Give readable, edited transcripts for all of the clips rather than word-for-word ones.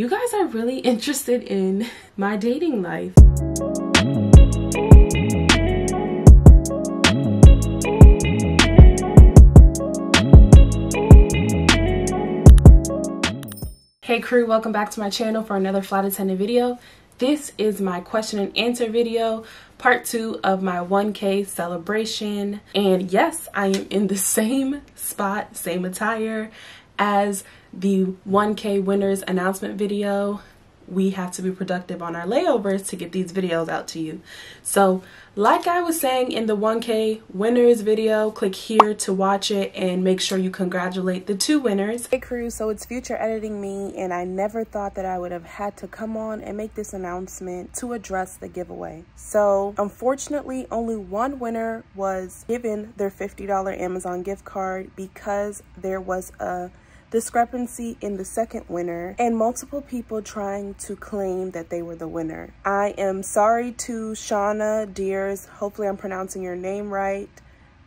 You guys are really interested in my dating life. Hey crew, welcome back to my channel for another flight attendant video. This is my question and answer video, part 2 of my 1K celebration. And yes, I am in the same spot, same attire as the 1K winners announcement video. We have to be productive on our layovers to get these videos out to you. So like I was saying in the 1K winners video, click here to watch it and make sure you congratulate the 2 winners. Hey crew, so it's future editing me, and I never thought that I would have had to come on and make this announcement to address the giveaway. So unfortunately, only one winner was given their $50 Amazon gift card because there was a discrepancy in the second winner and multiple people trying to claim that they were the winner. I am sorry to Shauna Deers, hopefully I'm pronouncing your name right,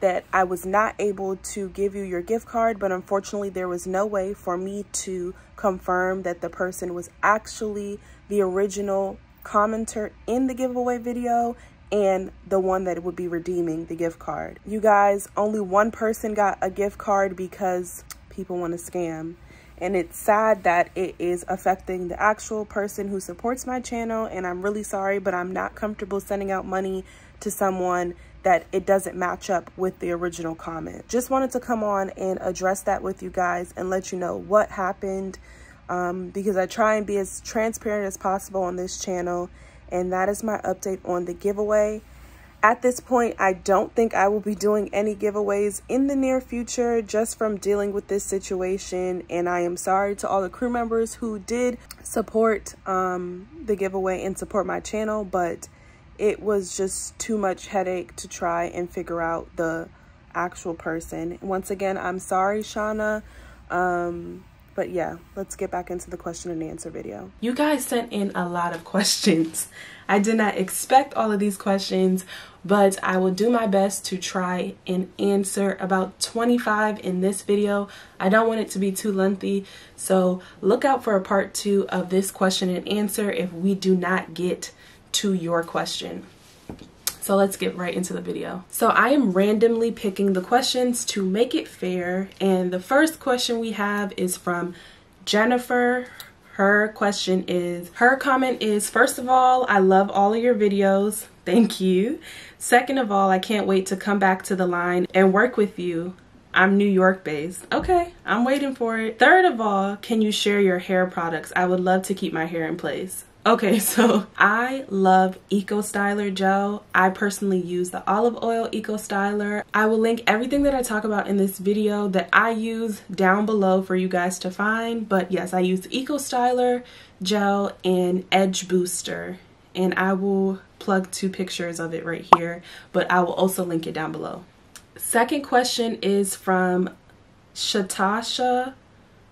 that I was not able to give you your gift card, but unfortunately there was no way for me to confirm that the person was actually the original commenter in the giveaway video and the one that would be redeeming the gift card. You guys, only one person got a gift card because people want to scam, and it's sad that it is affecting the actual person who supports my channel, and I'm really sorry, but I'm not comfortable sending out money to someone that it doesn't match up with the original comment. Just wanted to come on and address that with you guys and let you know what happened, because I try and be as transparent as possible on this channel, and that is my update on the giveaway. At this point, I don't think I will be doing any giveaways in the near future just from dealing with this situation. And I am sorry to all the crew members who did support the giveaway and support my channel, but it was just too much headache to try and figure out the actual person. Once again, I'm sorry, Shauna. But yeah, let's get back into the question and answer video. You guys sent in a lot of questions. I did not expect all of these questions, but I will do my best to try and answer about 25 in this video. I don't want it to be too lengthy, so look out for a part 2 of this question and answer if we do not get to your question. So let's get right into the video. So I am randomly picking the questions to make it fair. And the first question we have is from Jennifer. Her comment is, first of all, I love all of your videos. Thank you. Second of all, I can't wait to come back to the line and work with you. I'm New York based. Okay, I'm waiting for it. Third of all, can you share your hair products? I would love to keep my hair in place. Okay, so I love Eco Styler gel. I personally use the olive oil Eco Styler. I will link everything that I talk about in this video that I use down below for you guys to find. But yes, I use Eco Styler gel and Edge Booster. And I will plug 2 pictures of it right here, but I will also link it down below. Second question is from Shatasha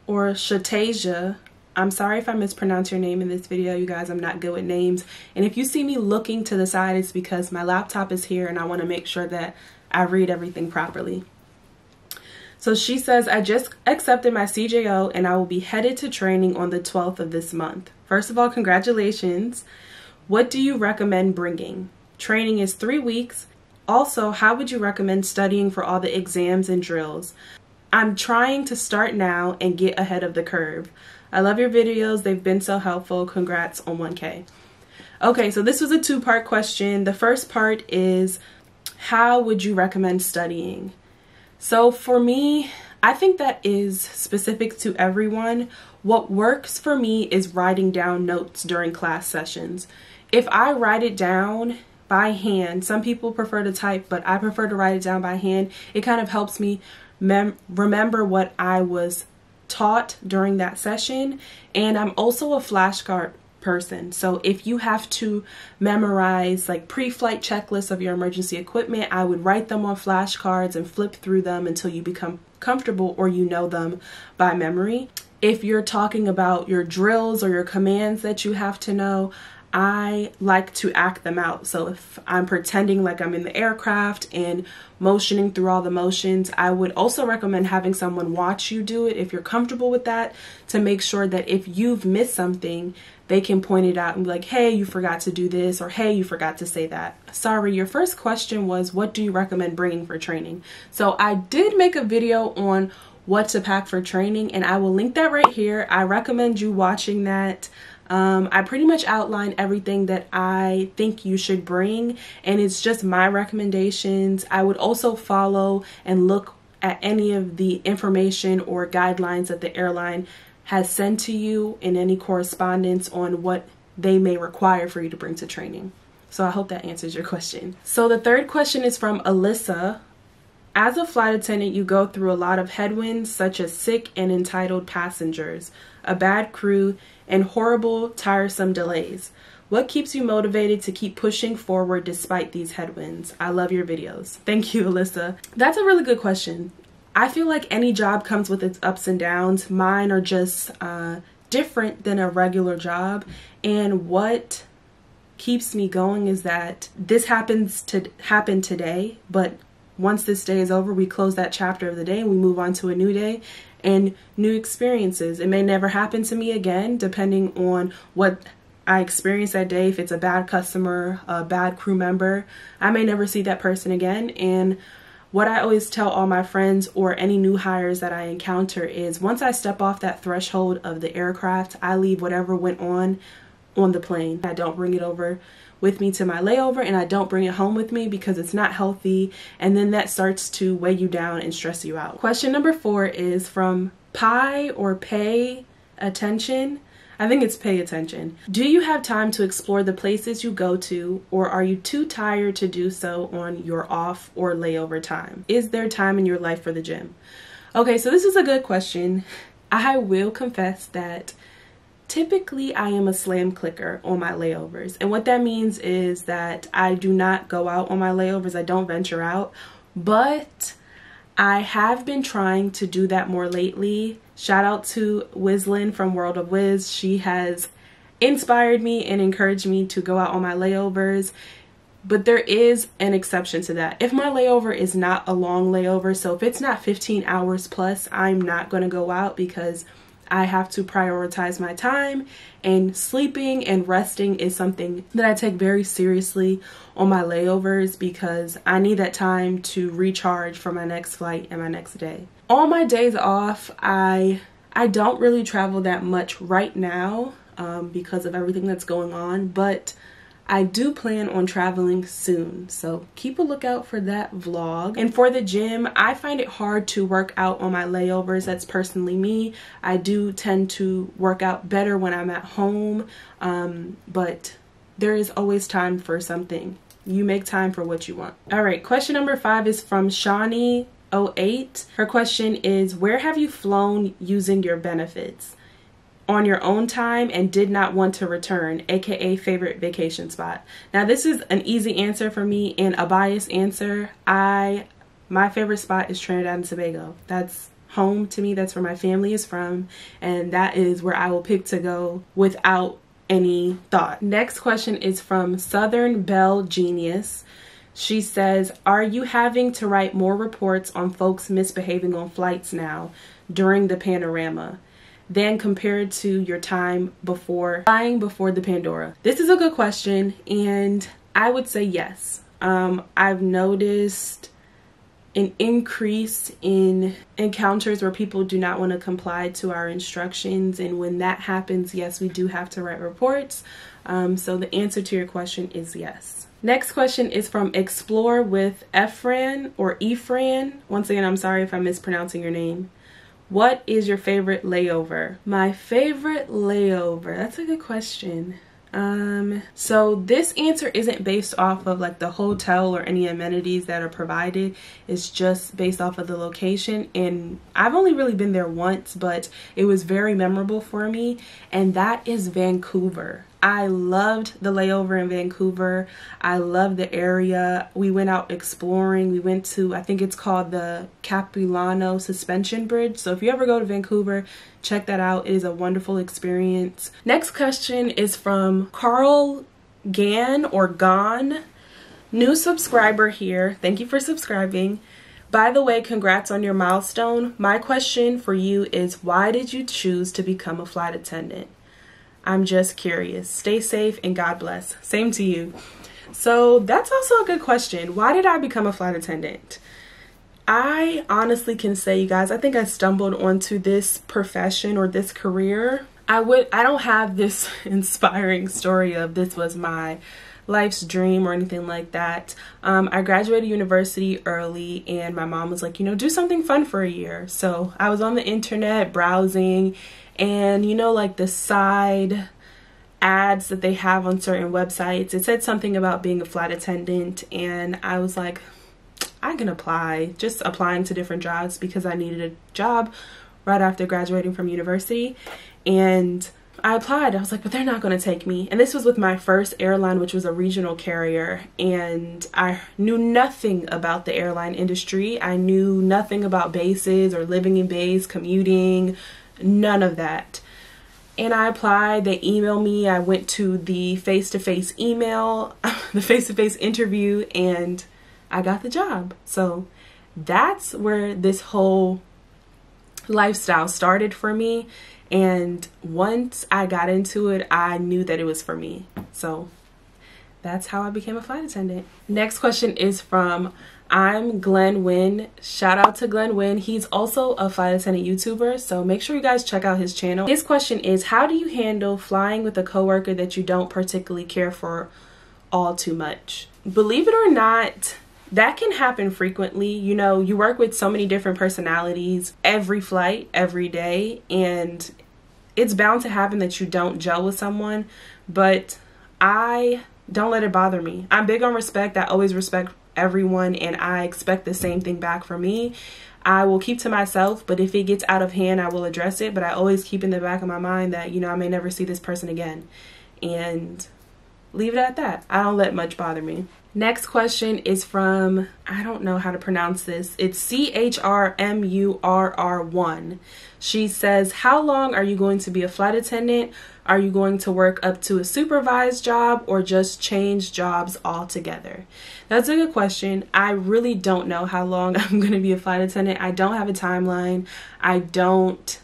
or Shatasia. I'm sorry if I mispronounce your name in this video, you guys. I'm not good with names. And if you see me looking to the side, it's because my laptop is here and I want to make sure that I read everything properly. So she says, I just accepted my CJO and I will be headed to training on the 12th of this month. First of all, congratulations. What do you recommend bringing? Training is 3 weeks. Also, how would you recommend studying for all the exams and drills? I'm trying to start now and get ahead of the curve. I love your videos. They've been so helpful. Congrats on 1K. Okay, so this was a 2-part question. The first part is, how would you recommend studying? So for me, I think that is specific to everyone. What works for me is writing down notes during class sessions. If I write it down by hand, some people prefer to type, but I prefer to write it down by hand. It kind of helps me remember what I was taught during that session. And I'm also a flashcard person, so if you have to memorize like pre-flight checklists of your emergency equipment, I would write them on flashcards and flip through them until you become comfortable or you know them by memory. If you're talking about your drills or your commands that you have to know, I like to act them out. So if I'm pretending like I'm in the aircraft and motioning through all the motions, I would also recommend having someone watch you do it if you're comfortable with that, to make sure that if you've missed something, they can point it out and be like, hey, you forgot to do this, or hey, you forgot to say that. Sorry, your first question was, what do you recommend bringing for training? So I did make a video on what to pack for training, and I will link that right here. I recommend you watching that. I pretty much outlined everything that I think you should bring, and it's just my recommendations. I would also follow and look at any of the information or guidelines that the airline has sent to you in any correspondence on what they may require for you to bring to training. So I hope that answers your question. So the third question is from Alyssa. As a flight attendant, you go through a lot of headwinds such as sick and entitled passengers, a bad crew, and horrible, tiresome delays. What keeps you motivated to keep pushing forward despite these headwinds? I love your videos. Thank you, Alyssa. That's a really good question. I feel like any job comes with its ups and downs. Mine are just different than a regular job. And what keeps me going is that this happens to happen today, but once this day is over, we close that chapter of the day and we move on to a new day and new experiences. It may never happen to me again, depending on what I experience that day. If it's a bad customer, a bad crew member, I may never see that person again. And what I always tell all my friends or any new hires that I encounter is, once I step off that threshold of the aircraft, I leave whatever went on the plane. I don't bring it over with me to my layover, and I don't bring it home with me because it's not healthy, and then that starts to weigh you down and stress you out. Question number 4 is from Pay Attention. I think it's Pay Attention. Do you have time to explore the places you go to, or are you too tired to do so on your off or layover time? Is there time in your life for the gym? Okay, so this is a good question. I will confess that typically I am a slam clicker on my layovers. And what that means is that I do not go out on my layovers. I don't venture out, but I have been trying to do that more lately. Shout out to Wizlin from World of Wiz. She has inspired me and encouraged me to go out on my layovers. But there is an exception to that. If my layover is not a long layover, so if it's not 15 hours plus, I'm not going to go out because I have to prioritize my time, and sleeping and resting is something that I take very seriously on my layovers because I need that time to recharge for my next flight and my next day. On my days off, I don't really travel that much right now because of everything that's going on, but I do plan on traveling soon, so keep a lookout for that vlog. And for the gym, I find it hard to work out on my layovers. That's personally me. I do tend to work out better when I'm at home, but there is always time for something. You make time for what you want. All right, question number 5 is from Shawnee08. Her question is, where have you flown using your benefits? On your own time and did not want to return, aka favorite vacation spot? Now this is an easy answer for me and a biased answer. My favorite spot is Trinidad and Tobago. That's home to me. That's where my family is from, and that is where I will pick to go without any thought. Next question is from Southern Belle Genius. She says, are you having to write more reports on folks misbehaving on flights now during the panorama than compared to your time before flying before the Pandora? This is a good question, and I would say yes. I've noticed an increase in encounters where people do not want to comply to our instructions, and when that happens, yes, we do have to write reports. So the answer to your question is yes. Next question is from Explore with Efran or Efran. Once again, I'm sorry if I'm mispronouncing your name. What is your favorite layover? My favorite layover, that's a good question. So this answer isn't based off of like the hotel or any amenities that are provided. It's just based off of the location, and I've only really been there once, but it was very memorable for me, and that is Vancouver. I loved the layover in Vancouver. I loved the area. We went out exploring. We went to, I think it's called the Capilano Suspension Bridge. So if you ever go to Vancouver, check that out. It is a wonderful experience. Next question is from Carl Gan or Gon. New subscriber here. Thank you for subscribing. By the way, congrats on your milestone. My question for you is, why did you choose to become a flight attendant? I'm just curious. Stay safe and God bless. Same to you. So that's also a good question. Why did I become a flight attendant? I honestly can say, you guys, I think I stumbled onto this profession or this career. I don't have this inspiring story of this was my life's dream or anything like that. I graduated university early and my mom was like, you know, do something fun for a year. So I was on the internet browsing, and you know, like the side ads that they have on certain websites, it said something about being a flight attendant, and I was like, I can apply. Just applying to different jobs because I needed a job right after graduating from university. And I applied. I was like, but they're not going to take me. And this was with my first airline, which was a regional carrier. And I knew nothing about the airline industry. I knew nothing about bases or living in base, commuting, none of that. And I applied. They emailed me. I went to the face-to-face email, the face-to-face interview, and I got the job. So that's where this whole lifestyle started for me. And once I got into it, I knew that it was for me. So that's how I became a flight attendant. Next question is from I'm Glenn Wynn. Shout out to Glenn Wynn. He's also a flight attendant YouTuber, so make sure you guys check out his channel. His question is, how do you handle flying with a coworker that you don't particularly care for all too much? Believe it or not, that can happen frequently. You know, you work with so many different personalities every flight, every day, and it's bound to happen that you don't gel with someone, but I don't let it bother me. I'm big on respect. I always respect everyone, and I expect the same thing back from me. I will keep to myself, but if it gets out of hand, I will address it, but I always keep in the back of my mind that, you know, I may never see this person again, and leave it at that. I don't let much bother me. Next question is from, I don't know how to pronounce this. It's CHRMURR1. She says, how long are you going to be a flight attendant? Are you going to work up to a supervised job or just change jobs altogether? That's a good question. I really don't know how long I'm going to be a flight attendant. I don't have a timeline. I don't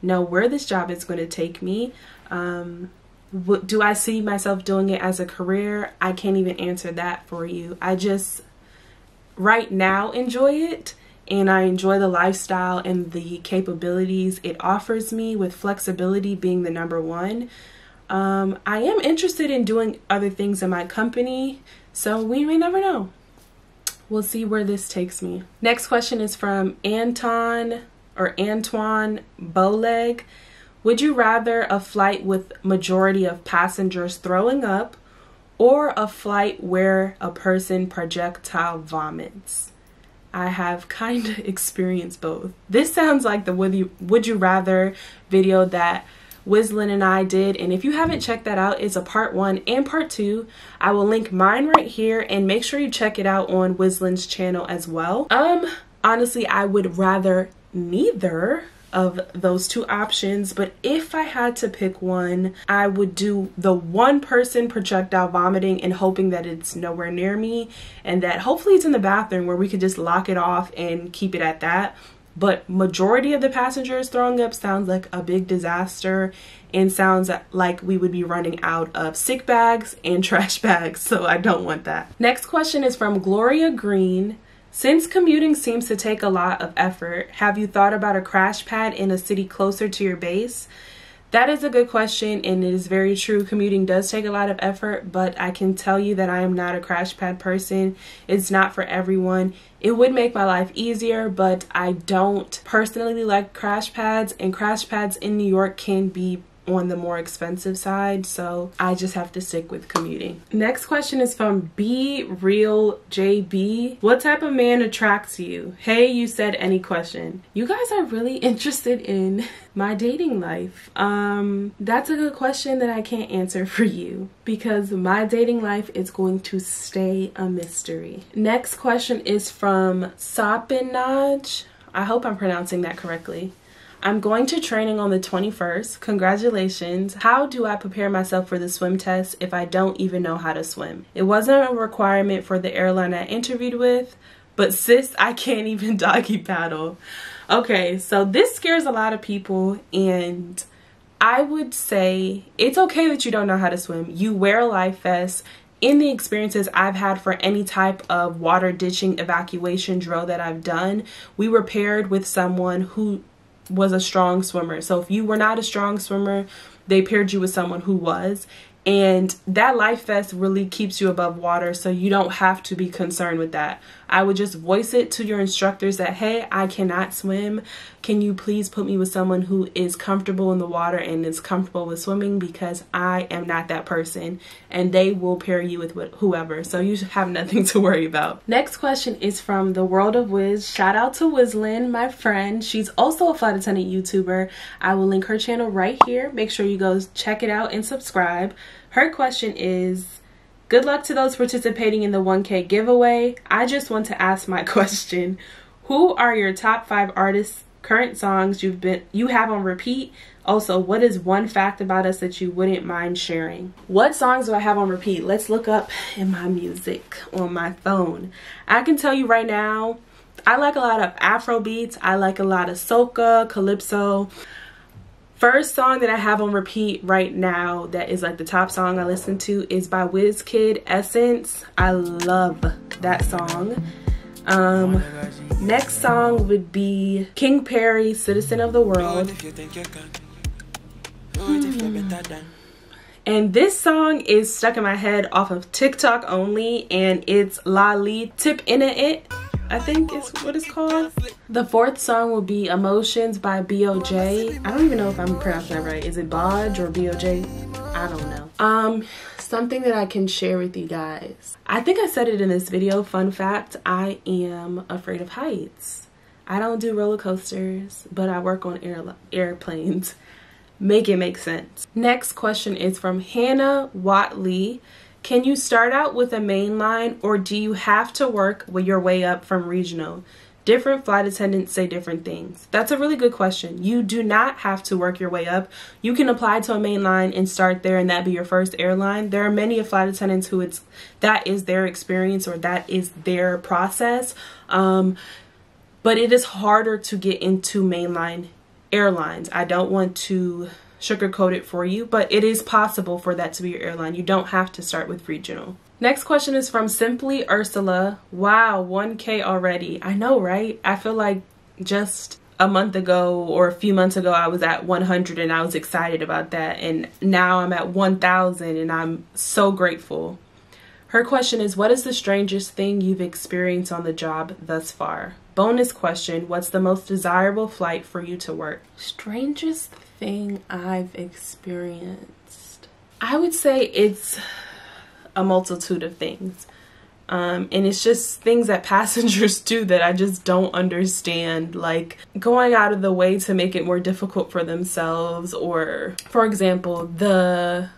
know where this job is going to take me. Do I see myself doing it as a career? I can't even answer that for you. I just right now enjoy it, and I enjoy the lifestyle and the capabilities it offers me, with flexibility being the number one. I am interested in doing other things in my company, so we may never know. We'll see where this takes me. Next question is from Antoine Bowleg. Would you rather a flight with majority of passengers throwing up or a flight where a person projectile vomits? I have kind of experienced both. This sounds like the Would You Rather video that Wislin and I did, and if you haven't checked that out, it's a part 1 and part 2. I will link mine right here, and make sure you check it out on Wislin's channel as well. Honestly, I would rather neither of those two options, but if I had to pick one, I would do the one person projectile vomiting and hoping that it's nowhere near me, and that hopefully it's in the bathroom where we could just lock it off and keep it at that. But majority of the passengers throwing up sounds like a big disaster, and sounds like we would be running out of sick bags and trash bags, so I don't want that. Next question is from Gloria Green. Since commuting seems to take a lot of effort, have you thought about a crash pad in a city closer to your base? That is a good question, and it is very true. Commuting does take a lot of effort, but I can tell you that I am not a crash pad person. It's not for everyone. It would make my life easier, but I don't personally like crash pads, and crash pads in New York can be on the more expensive side, so I just have to stick with commuting. Next question is from Be Real JB. What type of man attracts you? Hey, you said any question. You guys are really interested in my dating life. That's a good question that I can't answer for you because my dating life is going to stay a mystery. Next question is from Sapinaj. I hope I'm pronouncing that correctly. I'm going to training on the 21st. Congratulations. How do I prepare myself for the swim test if I don't even know how to swim? It wasn't a requirement for the airline I interviewed with, but sis, I can't even doggy paddle. Okay, so this scares a lot of people, and I would say it's okay that you don't know how to swim. You wear a life vest. In the experiences I've had for any type of water ditching evacuation drill that I've done, we were paired with someone who was a strong swimmer. So if you were not a strong swimmer, they paired you with someone who was. And that life vest really keeps you above water, so you don't have to be concerned with that. I would just voice it to your instructors that, hey, I cannot swim. Can you please put me with someone who is comfortable in the water and is comfortable with swimming, because I am not that person. And they will pair you with whoever, so you should have nothing to worry about. Next question is from The World of Wiz. Shout out to Wizlin, my friend. She's also a flight attendant YouTuber. I will link her channel right here. Make sure you go check it out and subscribe. Her question is, good luck to those participating in the 1K giveaway. I just want to ask my question. Who are your top 5 artists, current songs you have on repeat? Also, what is one fact about us that you wouldn't mind sharing? What songs do I have on repeat? Let's look up in my music on my phone. I can tell you right now, I like a lot of Afro beats. I like a lot of soca, calypso. First song that I have on repeat right now that is like the top song I listen to is by Wizkid, Essence. I love that song. Next song would be King Perry, Citizen of the World. And this song is stuck in my head off of TikTok only, and it's Lali Tip In It, I think is what it's called. The fourth song will be Emotions by BOJ. I don't even know if I'm pronouncing that right. Is it Bodge or BOJ? I don't know. Something that I can share with you guys. I think I said it in this video. Fun fact, I am afraid of heights. I don't do roller coasters, but I work on airplanes. Make it make sense. Next question is from Hannah Watley. Can you start out with a main line, or do you have to work your way up from regional? Different flight attendants say different things. That's a really good question. You do not have to work your way up. You can apply to a main line and start there, and that be your first airline. There are many flight attendants who that is their experience or that is their process. But it is harder to get into mainline airlines. I don't want to sugarcoat it for you, but it is possible for that to be your airline. You don't have to start with regional. Next question is from Simply Ursula. Wow, 1K already. I know, right? I feel like just a month ago or a few months ago I was at 100 and I was excited about that, and now I'm at 1,000 and I'm so grateful. Her question is, what is the strangest thing you've experienced on the job thus far? Bonus question, what's the most desirable flight for you to work? Strangest thing I've experienced. I would say it's a multitude of things. And it's just things that passengers do that I just don't understand, like going out of the way to make it more difficult for themselves, or for example, the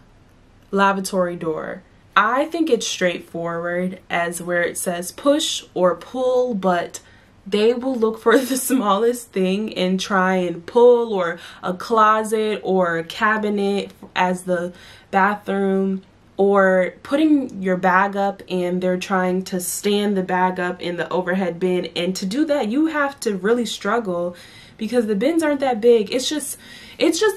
lavatory door. I think it's straightforward as where it says push or pull, but they will look for the smallest thing and try and pull, or a closet or a cabinet as the bathroom, or putting your bag up and they're trying to stand the bag up in the overhead bin. And to do that, you have to really struggle because the bins aren't that big. It's just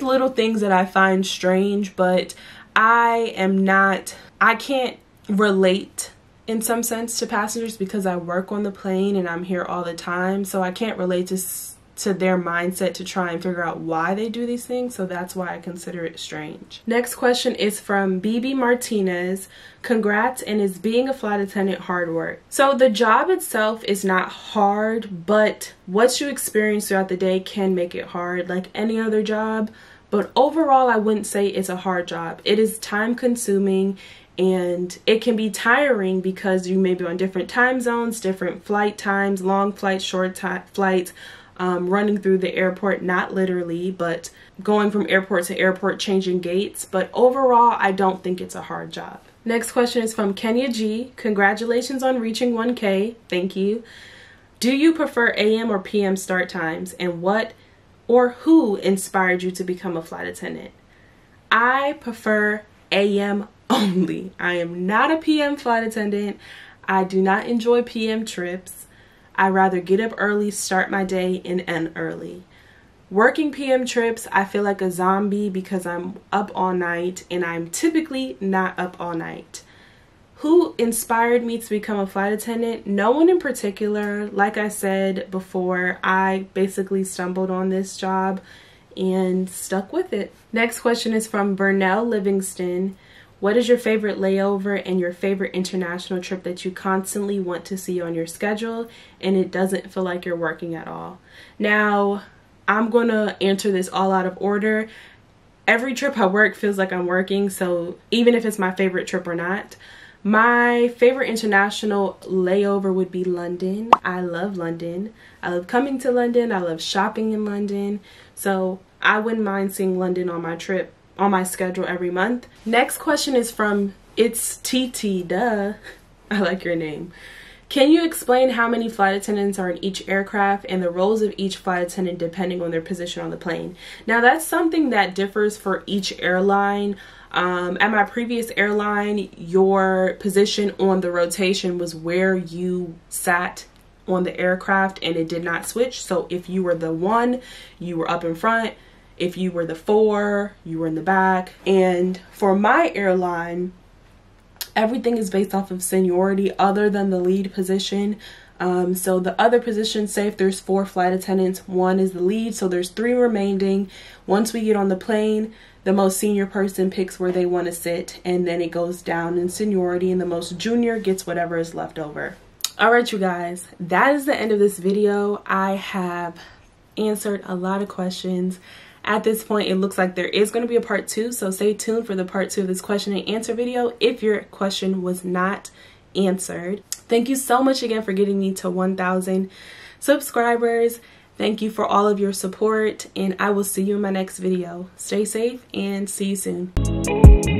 little things that I find strange, but I can't relate in some sense to passengers because I work on the plane and I'm here all the time, so I can't relate to their mindset to try and figure out why they do these things, so that's why I consider it strange. Next question is from BB Martinez. Congrats, and is being a flight attendant hard work? So the job itself is not hard, but what you experience throughout the day can make it hard, like any other job. But overall, I wouldn't say it's a hard job. It is time consuming and it can be tiring because you may be on different time zones, different flight times, long flights, short flights, running through the airport, not literally, but going from airport to airport, changing gates. But overall, I don't think it's a hard job. Next question is from Kenya G. Congratulations on reaching 1K. Thank you. Do you prefer AM or PM start times, and what or who inspired you to become a flight attendant? I prefer AM only. I am not a PM flight attendant. I do not enjoy PM trips. I rather get up early, start my day, and end early. Working PM trips, I feel like a zombie because I'm up all night, and I'm typically not up all night. Who inspired me to become a flight attendant? No one in particular. Like I said before, I basically stumbled on this job and stuck with it. Next question is from Burnell Livingston. What is your favorite layover and your favorite international trip that you constantly want to see on your schedule and it doesn't feel like you're working at all? Now, I'm going to answer this all out of order. Every trip I work feels like I'm working, so even if it's my favorite trip or not. My favorite international layover would be London. I love London. I love coming to London. I love shopping in London. So I wouldn't mind seeing London on my trip, on my schedule every month. Next question is from It's TT, duh. I like your name. Can you explain how many flight attendants are in each aircraft and the roles of each flight attendant depending on their position on the plane? Now that's something that differs for each airline. At my previous airline, your position on the rotation was where you sat on the aircraft and it did not switch. So if you were the 1, you were up in front. If you were the 4, you were in the back. And for my airline, everything is based off of seniority other than the lead position. So the other positions, say if there's 4 flight attendants, 1 is the lead, so there's 3 remaining. Once we get on the plane, the most senior person picks where they want to sit, and then it goes down in seniority, and the most junior gets whatever is left over. All right, you guys, that is the end of this video. I have answered a lot of questions. At this point, it looks like there is going to be a part 2, so stay tuned for the part 2 of this question and answer video if your question was not answered. Thank you so much again for getting me to 1,000 subscribers. Thank you for all of your support, and I will see you in my next video. Stay safe and see you soon.